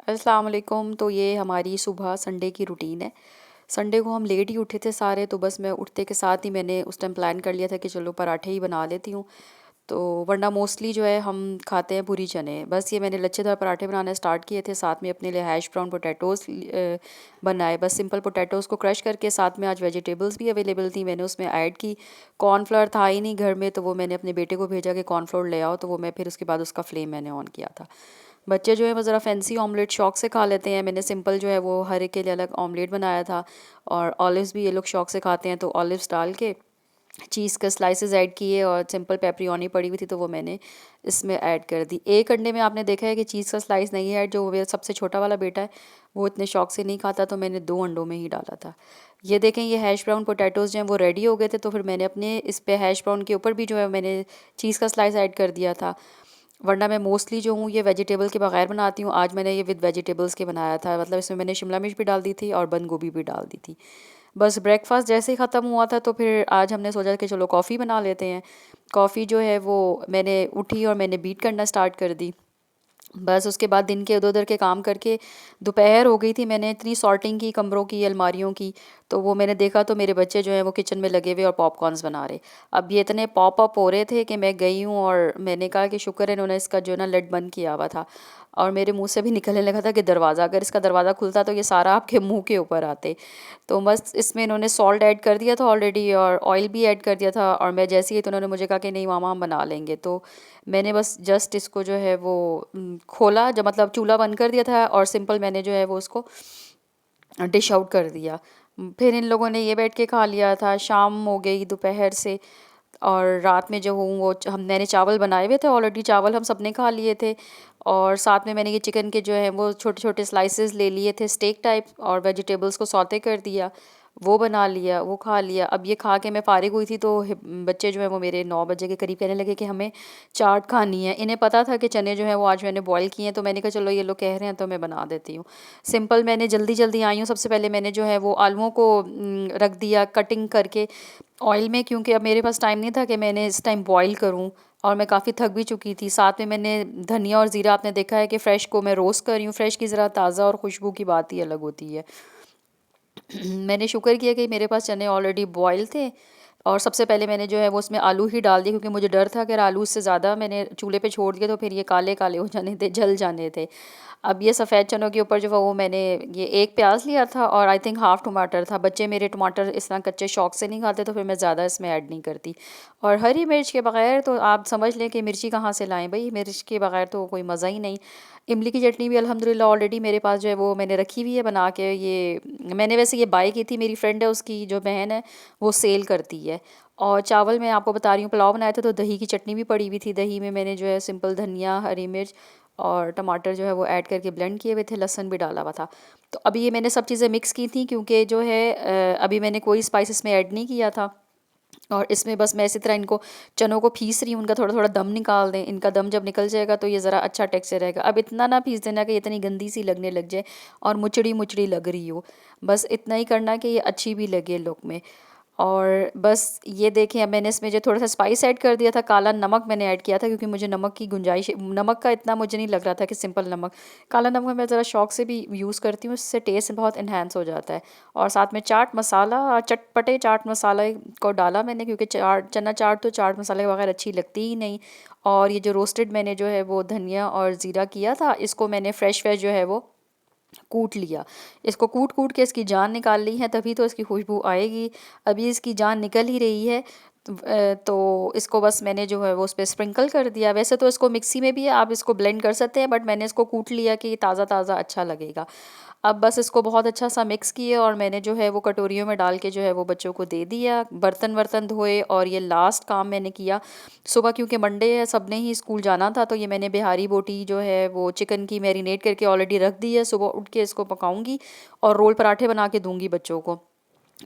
अस्सलाम वालेकुम। तो ये हमारी सुबह संडे की रूटीन है। संडे को हम लेट ही उठे थे सारे, तो बस मैं उठते के साथ ही मैंने उस टाइम प्लान कर लिया था कि चलो पराठे ही बना लेती हूँ। तो वरना मोस्टली जो है हम खाते हैं पूरी चने। बस ये मैंने लच्छेदार पराठे बनाने स्टार्ट किए थे, साथ में अपने लिए हैश ब्राउन पोटैटोज़ बनाए। बस सिंपल पोटैटोज़ को क्रश करके, साथ में आज वेजिटेबल्स भी अवेलेबल थी, मैंने उसमें ऐड की। कॉर्नफ्लोर था ही नहीं घर में, तो वो मैंने अपने बेटे को भेजा कि कॉर्नफ्लोर ले आओ, तो वो मैं फिर उसके बाद उसका फ्लेम मैंने ऑन किया था। बच्चे जो है वो ज़रा फैंसी ऑमलेट शौक से खा लेते हैं। मैंने सिंपल जो है वो हर एक के लिए अलग ऑमलेट बनाया था। और ऑलिव्स भी ये लोग शौक से खाते हैं, तो ऑलिव्स डाल के चीज़ का स्लाइसेस ऐड किए, और सिंपल पेपरियोनी पड़ी हुई थी तो वो मैंने इसमें ऐड कर दी। एक अंडे में आपने देखा है कि चीज़ का स्लाइस नहीं है, जो मेरा सबसे छोटा वाला बेटा है वो इतने शौक से नहीं खाता, तो मैंने 2 अंडों में ही डाला था। ये देखें, ये हैश ब्राउन पोटैटोज़ जो हैं वो रेडी हो गए थे, तो फिर मैंने अपने इस पे हैश ब्राउन के ऊपर भी जो है मैंने चीज़ का स्लाइस ऐड कर दिया था। वरना मैं मोस्टली जो हूँ ये वेजिटेबल के बगैर बनाती हूँ। आज मैंने ये विद वेजिटेबल्स के बनाया था, मतलब इसमें मैंने शिमला मिर्च भी डाल दी थी और बंद गोभी भी डाल दी थी। बस ब्रेकफास्ट जैसे ही ख़त्म हुआ था, तो फिर आज हमने सोचा कि चलो कॉफ़ी बना लेते हैं। कॉफ़ी जो है वो मैंने उठी और मैंने बीट करना स्टार्ट कर दी। बस उसके बाद दिन के इधर-उधर के काम करके दोपहर हो गई थी। मैंने इतनी सॉर्टिंग की कमरों की, अलमारियों की, तो वो मैंने देखा तो मेरे बच्चे जो हैं वो किचन में लगे हुए और पॉपकॉर्न्स बना रहे। अब ये इतने पॉप अप हो रहे थे कि मैं गई हूँ और मैंने कहा कि शुक्र है इन्होंने इसका जो है ना लिड बंद किया हुआ था। और मेरे मुँह से भी निकलने लगा था कि दरवाज़ा, अगर इसका दरवाज़ा खुलता तो ये सारा आपके मुँह के ऊपर आते। तो बस इसमें इन्होंने सॉल्ट ऐड कर दिया था ऑलरेडी, और ऑयल भी ऐड कर दिया था, और मैं जैसे ही, तो उन्होंने मुझे कहा कि नहीं मामा हम बना लेंगे। तो मैंने बस जस्ट इसको जो है वो खोला, जब मतलब चूल्हा बंद कर दिया था, और सिंपल मैंने जो है वो उसको डिश आउट कर दिया। फिर इन लोगों ने ये बैठ के खा लिया था। शाम हो गई दोपहर से, और रात में जो हूँ वो हम मैंने चावल बनाए हुए थे ऑलरेडी, चावल हम सब ने खा लिए थे। और साथ में मैंने ये चिकन के जो है वो छोटे छोटे स्लाइसेस ले लिए थे स्टेक टाइप, और वेजिटेबल्स को सौते कर दिया, वो बना लिया, वो खा लिया। अब ये खा के मैं फ़ारिग हुई थी, तो बच्चे जो हैं वो मेरे 9 बजे के करीब कहने लगे कि हमें चाट खानी है। इन्हें पता था कि चने जो हैं वो आज मैंने बॉईल किए हैं, तो मैंने कहा चलो ये लोग कह रहे हैं तो मैं बना देती हूँ। सिंपल मैंने जल्दी जल्दी आई हूँ। सबसे पहले मैंने जो है वो आलूओं को रख दिया कटिंग करके ऑयल में, क्योंकि अब मेरे पास टाइम नहीं था कि मैंने इस टाइम बॉईल करूँ, और मैं काफ़ी थक भी चुकी थी। साथ में मैंने धनिया और ज़ीरा, आपने देखा है कि फ़्रेश को मैं रोस्ट कर रही हूँ। फ़्रेश की ज़रा ताज़ा और खुशबू की बात ही अलग होती है। मैंने शुक्र किया कि मेरे पास चने ऑलरेडी बॉयल थे, और सबसे पहले मैंने जो है वो उसमें आलू ही डाल दिए, क्योंकि मुझे डर था अगर आलू उससे ज़्यादा मैंने चूल्हे पे छोड़ दिया तो फिर ये काले काले हो जाने थे, जल जाने थे। अब ये सफ़ेद चनों के ऊपर जो वो मैंने ये एक प्याज लिया था, और आई थिंक हाफ़ टमाटर था। बच्चे मेरे टमाटर इस तरह कच्चे शौक से नहीं खाते, तो फिर मैं ज़्यादा इसमें ऐड नहीं करती। और हरी मिर्च के बगैर तो आप समझ लें कि मिर्ची कहाँ से लाएं भाई, मिर्च के बगैर तो कोई मज़ा ही नहीं। इमली की चटनी भी अल्हम्दुलिल्लाह ऑलरेडी मेरे पास जो है वो मैंने रखी हुई है बना के। ये मैंने वैसे ये बाय की थी, मेरी फ्रेंड है उसकी जो बहन है वो सेल करती है। और चावल मैं आपको बता रही हूँ पुलाव बनाया था, तो दही की चटनी भी पड़ी हुई थी। दही में मैंने जो है सिंपल धनिया, हरी मिर्च और टमाटर जो है वो ऐड करके ब्लेंड किए हुए थे, लहसुन भी डाला हुआ था। तो अभी ये मैंने सब चीज़ें मिक्स की थी, क्योंकि जो है अभी मैंने कोई स्पाइसेस में ऐड नहीं किया था। और इसमें बस मैं इसी तरह इनको चनों को पीस रही हूँ, उनका थोड़ा थोड़ा दम निकाल दें। इनका दम जब निकल जाएगा तो ये ज़रा अच्छा टेक्सचर रहेगा। अब इतना ना पीस देना कि ये इतनी गंदी सी लगने लग जाए और मुचड़ी मुचड़ी लग रही हो। बस इतना ही करना कि ये अच्छी भी लगे लुक में। और बस ये देखें, अब मैंने इसमें जो थोड़ा सा स्पाइस ऐड कर दिया था, काला नमक मैंने ऐड किया था, क्योंकि मुझे नमक की गुंजाइश, नमक का इतना मुझे नहीं लग रहा था कि सिंपल नमक, काला नमक मैं ज़रा शौक से भी यूज़ करती हूँ, इससे टेस्ट बहुत इन्हेंस हो जाता है। और साथ में चाट मसाला, चटपटे चाट मसाला को डाला मैंने, क्योंकि चाट चना चाट तो चाट मसाले के बगैर अच्छी लगती ही नहीं। और ये जो रोस्टेड मैंने जो है वो धनिया और ज़ीरा किया था, इसको मैंने फ्रेश फ्रेश जो है वो कूट लिया। इसको कूट कूट के इसकी जान निकाल ली है, तभी तो इसकी खुशबू आएगी। अभी इसकी जान निकल ही रही है। तो इसको बस मैंने जो है वो उस पे स्प्रिंकल कर दिया। वैसे तो इसको मिक्सी में भी आप इसको ब्लेंड कर सकते हैं, बट मैंने इसको कूट लिया कि ताज़ा ताज़ा अच्छा लगेगा। अब बस इसको बहुत अच्छा सा मिक्स किए, और मैंने जो है वो कटोरियों में डाल के जो है वो बच्चों को दे दिया। बर्तन वर्तन धोए, और ये लास्ट काम मैंने किया सुबह, क्योंकि मंडे है, सब ने ही स्कूल जाना था, तो ये मैंने बिहारी बोटी जो है वो चिकन की मैरिनेट करके ऑलरेडी रख दी है। सुबह उठ के इसको पकाऊंगी और रोल पराठे बना के दूंगी बच्चों को।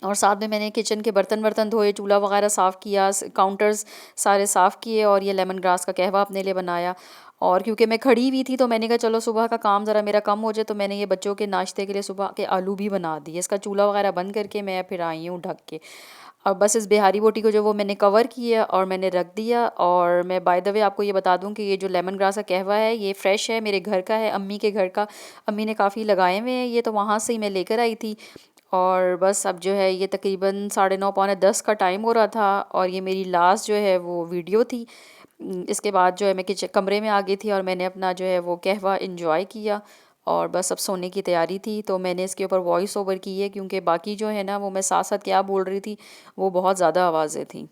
और साथ में मैंने किचन के बर्तन वर्तन धोए, चूल्हा वगैरह साफ़ किया, काउंटर्स सारे साफ़ किए और ये लेमन ग्रास का कहवा अपने लिए बनाया। और क्योंकि मैं खड़ी हुई थी तो मैंने कहा चलो सुबह का काम ज़रा मेरा कम हो जाए, तो मैंने ये बच्चों के नाश्ते के लिए सुबह के आलू भी बना दिए। इसका चूल्हा वगैरह बंद करके मैं फिर आई हूँ ढक के। और बस इस बिहारी बोटी को जो वो मैंने कवर किया और मैंने रख दिया। और मैं बाय द वे आपको ये बता दूं कि ये जो लेमन ग्रास का कहवा है ये फ्रेश है, मेरे घर का है, अम्मी के घर का। अम्मी ने काफ़ी लगाए हुए हैं ये, तो वहाँ से ही मैं लेकर आई थी। और बस अब जो है ये तकरीबन 9:30 पौने 10 का टाइम हो रहा था और ये मेरी लास्ट जो है वो वीडियो थी। इसके बाद जो है मैं किचन कमरे में आ गई थी और मैंने अपना जो है वो कहवा इंजॉय किया। और बस अब सोने की तैयारी थी, तो मैंने इसके ऊपर वॉइस ओवर की है क्योंकि बाकी जो है ना वो मैं साथ साथ क्या बोल रही थी वो बहुत ज़्यादा आवाज़ें थी।